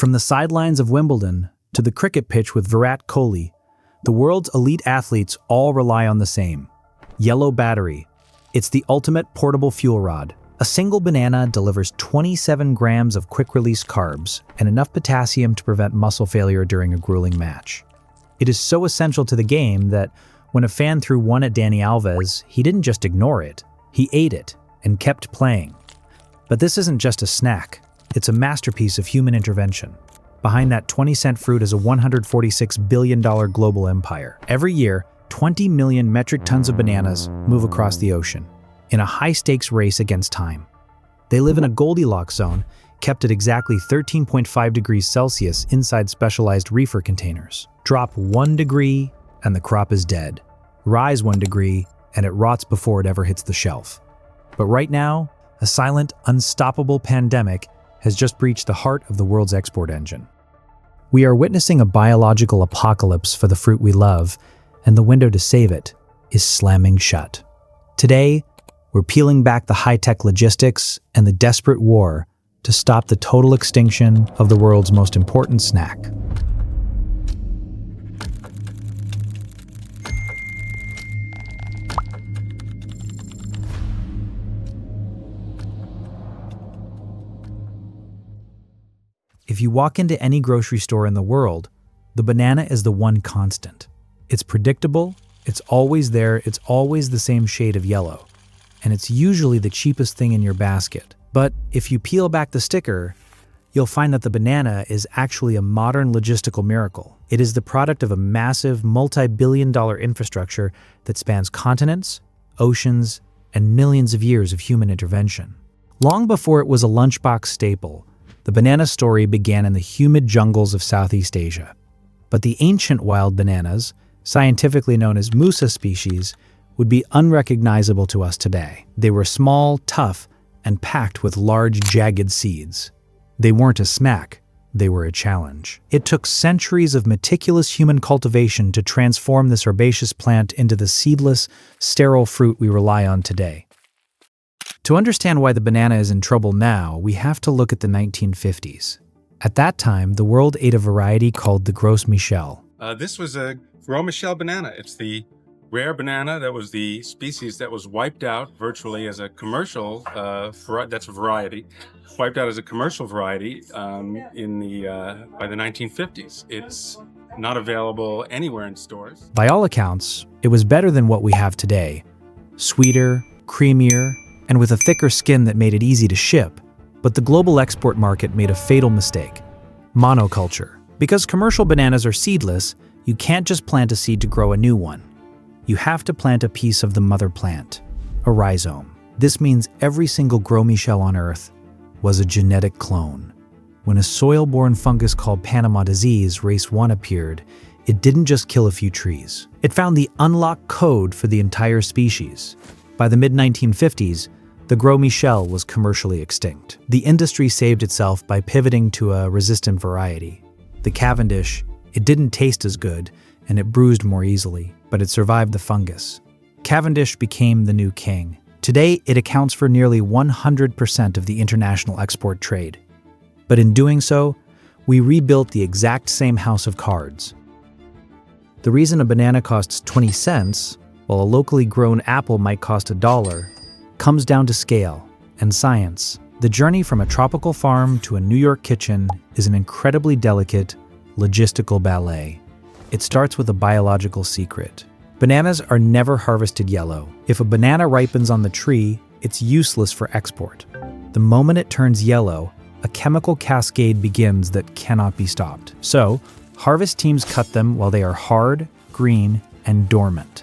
From the sidelines of Wimbledon to the cricket pitch with Virat Kohli, the world's elite athletes all rely on the same yellow battery. It's the ultimate portable fuel rod. A single banana delivers 27 grams of quick-release carbs and enough potassium to prevent muscle failure during a grueling match. It is so essential to the game that when a fan threw one at Dani Alves, he didn't just ignore it, he ate it and kept playing. But this isn't just a snack, it's a masterpiece of human intervention. Behind that 20-cent fruit is a $146 billion global empire. Every year, 20 million metric tons of bananas move across the ocean in a high-stakes race against time. They live in a Goldilocks zone, kept at exactly 13.5 degrees Celsius inside specialized reefer containers. Drop 1 degree and the crop is dead. Rise 1 degree and it rots before it ever hits the shelf. But right now, a silent, unstoppable pandemic has just breached the heart of the world's export engine. We are witnessing a biological apocalypse for the fruit we love, and the window to save it is slamming shut. Today, we're peeling back the high-tech logistics and the desperate war to stop the total extinction of the world's most important snack. If you walk into any grocery store in the world, the banana is the one constant. It's predictable, it's always there, it's always the same shade of yellow, and it's usually the cheapest thing in your basket. But if you peel back the sticker, you'll find that the banana is actually a modern logistical miracle. It is the product of a massive, multi-billion-dollar infrastructure that spans continents, oceans, and millions of years of human intervention. Long before it was a lunchbox staple, the banana story began in the humid jungles of Southeast Asia. But the ancient wild bananas, scientifically known as Musa species, would be unrecognizable to us today. They were small, tough, and packed with large, jagged seeds. They weren't a snack, they were a challenge. It took centuries of meticulous human cultivation to transform this herbaceous plant into the seedless, sterile fruit we rely on today. To understand why the banana is in trouble now, we have to look at the 1950s. At that time, the world ate a variety called the Gros Michel. This was a Gros Michel banana. It's the rare banana that was the species that was wiped out virtually as a commercial, that's a variety, wiped out as a commercial variety by the 1950s. It's not available anywhere in stores. By all accounts, it was better than what we have today. Sweeter, creamier, and with a thicker skin that made it easy to ship. But the global export market made a fatal mistake: monoculture. Because commercial bananas are seedless, you can't just plant a seed to grow a new one. You have to plant a piece of the mother plant, a rhizome. This means every single Gros Michel on Earth was a genetic clone. When a soil-borne fungus called Panama disease, race 1, appeared, it didn't just kill a few trees. It found the unlocked code for the entire species. By the mid-1950s, the Gros Michel was commercially extinct. The industry saved itself by pivoting to a resistant variety. The Cavendish, it didn't taste as good, and it bruised more easily, but it survived the fungus. Cavendish became the new king. Today, it accounts for nearly 100% of the international export trade. But in doing so, we rebuilt the exact same house of cards. The reason a banana costs 20 cents, while a locally grown apple might cost $1, comes down to scale and science. The journey from a tropical farm to a New York kitchen is an incredibly delicate, logistical ballet. It starts with a biological secret. Bananas are never harvested yellow. If a banana ripens on the tree, it's useless for export. The moment it turns yellow, a chemical cascade begins that cannot be stopped. So, harvest teams cut them while they are hard, green, and dormant.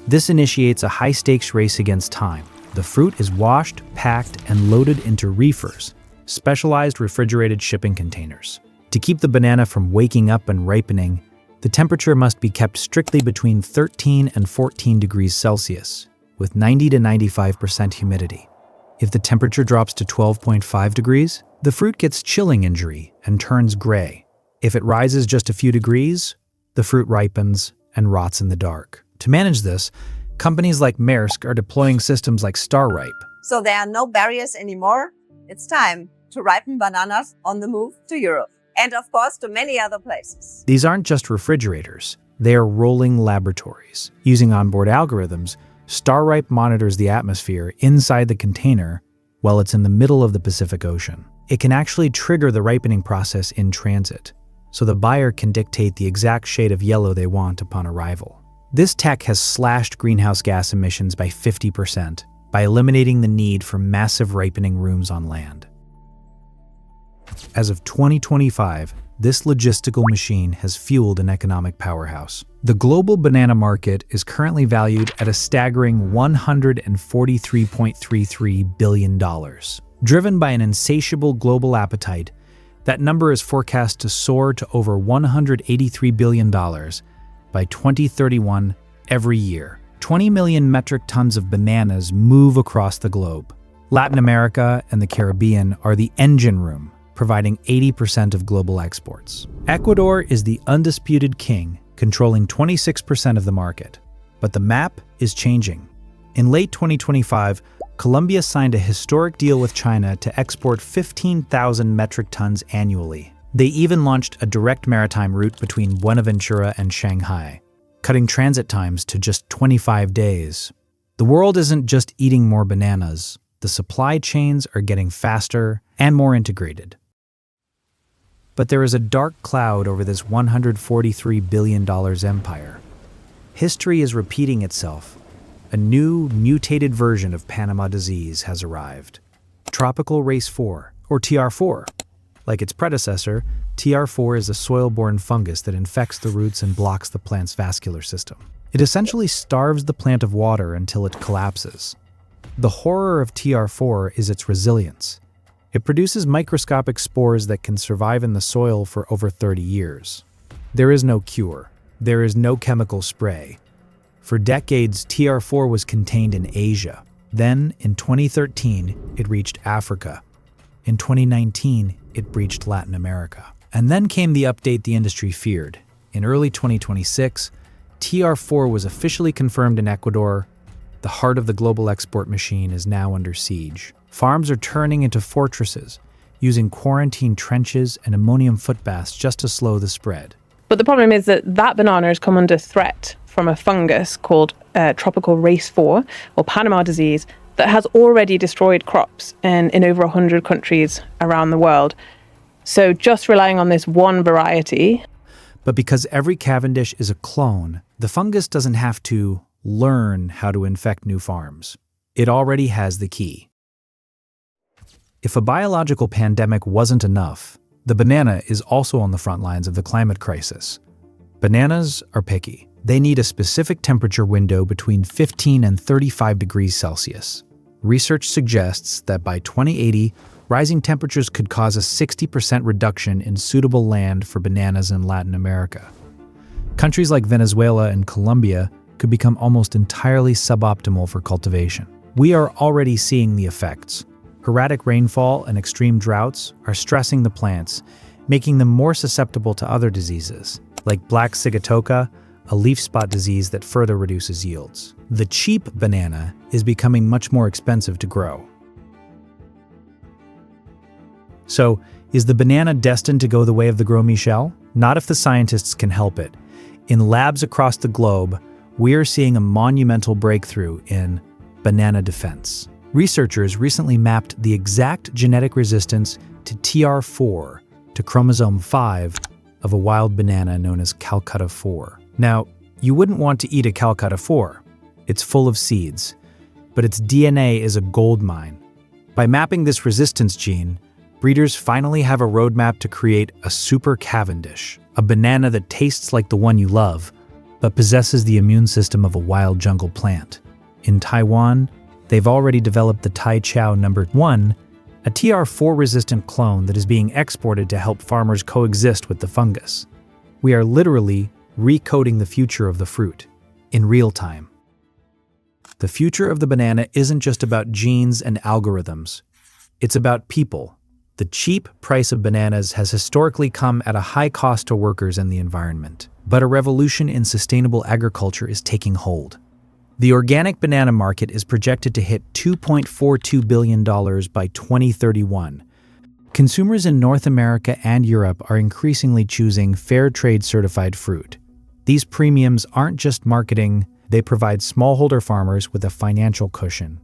This initiates a high-stakes race against time. The fruit is washed, packed, and loaded into reefers, specialized refrigerated shipping containers. To keep the banana from waking up and ripening, the temperature must be kept strictly between 13 and 14 degrees Celsius, with 90 to 95% humidity. If the temperature drops to 12.5 degrees, the fruit gets chilling injury and turns gray. If it rises just a few degrees, the fruit ripens and rots in the dark. To manage this, companies like Maersk are deploying systems like StarRipe. So there are no barriers anymore. It's time to ripen bananas on the move to Europe. and of course to many other places. These aren't just refrigerators. They are rolling laboratories. Using onboard algorithms, StarRipe monitors the atmosphere inside the container while it's in the middle of the Pacific Ocean. It can actually trigger the ripening process in transit, so the buyer can dictate the exact shade of yellow they want upon arrival. This tech has slashed greenhouse gas emissions by 50% by eliminating the need for massive ripening rooms on land. As of 2025, this logistical machine has fueled an economic powerhouse. The global banana market is currently valued at a staggering $143.33 billion. Driven by an insatiable global appetite, that number is forecast to soar to over $183 billion by 2031 every year. 20 million metric tons of bananas move across the globe. Latin America and the Caribbean are the engine room, providing 80% of global exports. Ecuador is the undisputed king, controlling 26% of the market. But the map is changing. In late 2025, Colombia signed a historic deal with China to export 15,000 metric tons annually. They even launched a direct maritime route between Buenaventura and Shanghai, cutting transit times to just 25 days. The world isn't just eating more bananas. The supply chains are getting faster and more integrated. But there is a dark cloud over this $143 billion empire. History is repeating itself. A new, mutated version of Panama disease has arrived. Tropical Race 4, or TR4. Like its predecessor, TR4 is a soil-borne fungus that infects the roots and blocks the plant's vascular system. It essentially starves the plant of water until it collapses. The horror of TR4 is its resilience. It produces microscopic spores that can survive in the soil for over 30 years. There is no cure. There is no chemical spray. For decades, TR4 was contained in Asia. Then, in 2013, it reached Africa. In 2019, it breached Latin America. And then came the update the industry feared. In early 2026, TR4 was officially confirmed in Ecuador. The heart of the global export machine is now under siege. Farms are turning into fortresses, using quarantine trenches and ammonium footbaths just to slow the spread. But the problem is that banana has come under threat from a fungus called Tropical Race 4, or Panama disease, that has already destroyed crops in over 100 countries around the world. So just relying on this one variety. But because every Cavendish is a clone, the fungus doesn't have to learn how to infect new farms. It already has the key. If a biological pandemic wasn't enough, the banana is also on the front lines of the climate crisis. Bananas are picky. They need a specific temperature window between 15 and 35 degrees Celsius. Research suggests that by 2080, rising temperatures could cause a 60% reduction in suitable land for bananas in Latin America. Countries like Venezuela and Colombia could become almost entirely suboptimal for cultivation. We are already seeing the effects. Erratic rainfall and extreme droughts are stressing the plants, making them more susceptible to other diseases, like black sigatoka, a leaf spot disease that further reduces yields. The cheap banana is becoming much more expensive to grow. So, is the banana destined to go the way of the Gros Michel? Not if the scientists can help it. In labs across the globe, we are seeing a monumental breakthrough in banana defense. Researchers recently mapped the exact genetic resistance to TR4, to chromosome 5, of a wild banana known as Calcutta 4. Now, you wouldn't want to eat a Calcutta 4. It's full of seeds, but its DNA is a gold mine. By mapping this resistance gene, breeders finally have a roadmap to create a super Cavendish, a banana that tastes like the one you love, but possesses the immune system of a wild jungle plant. In Taiwan, they've already developed the Tai Chow No. 1, a TR4-resistant clone that is being exported to help farmers coexist with the fungus. We are literally recoding the future of the fruit, in real time. The future of the banana isn't just about genes and algorithms. It's about people. The cheap price of bananas has historically come at a high cost to workers and the environment. But a revolution in sustainable agriculture is taking hold. The organic banana market is projected to hit $2.42 billion by 2031. Consumers in North America and Europe are increasingly choosing fair trade certified fruit. These premiums aren't just marketing, they provide smallholder farmers with a financial cushion.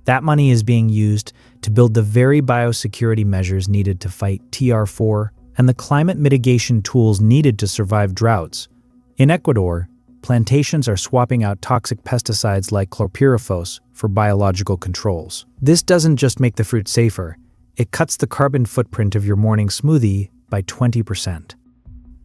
That money is being used to build the very biosecurity measures needed to fight TR4 and the climate mitigation tools needed to survive droughts. In Ecuador, plantations are swapping out toxic pesticides like chlorpyrifos for biological controls. This doesn't just make the fruit safer, it cuts the carbon footprint of your morning smoothie by 20%.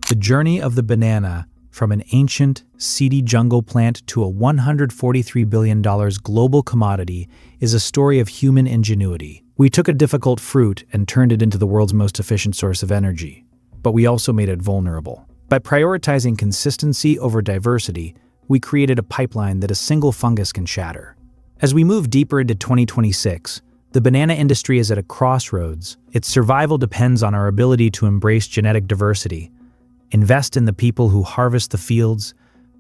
The journey of the banana from an ancient, seedy jungle plant to a $143 billion global commodity is a story of human ingenuity. We took a difficult fruit and turned it into the world's most efficient source of energy, but we also made it vulnerable. By prioritizing consistency over diversity, we created a pipeline that a single fungus can shatter. As we move deeper into 2026, the banana industry is at a crossroads. Its survival depends on our ability to embrace genetic diversity, invest in the people who harvest the fields,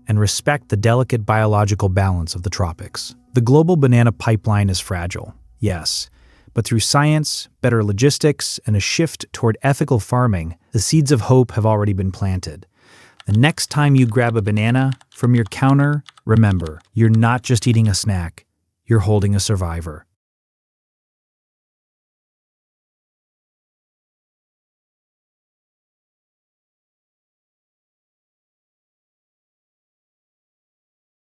and respect the delicate biological balance of the tropics. The global banana pipeline is fragile, yes, but through science, better logistics, and a shift toward ethical farming, the seeds of hope have already been planted. The next time you grab a banana from your counter, remember, you're not just eating a snack, you're holding a survivor.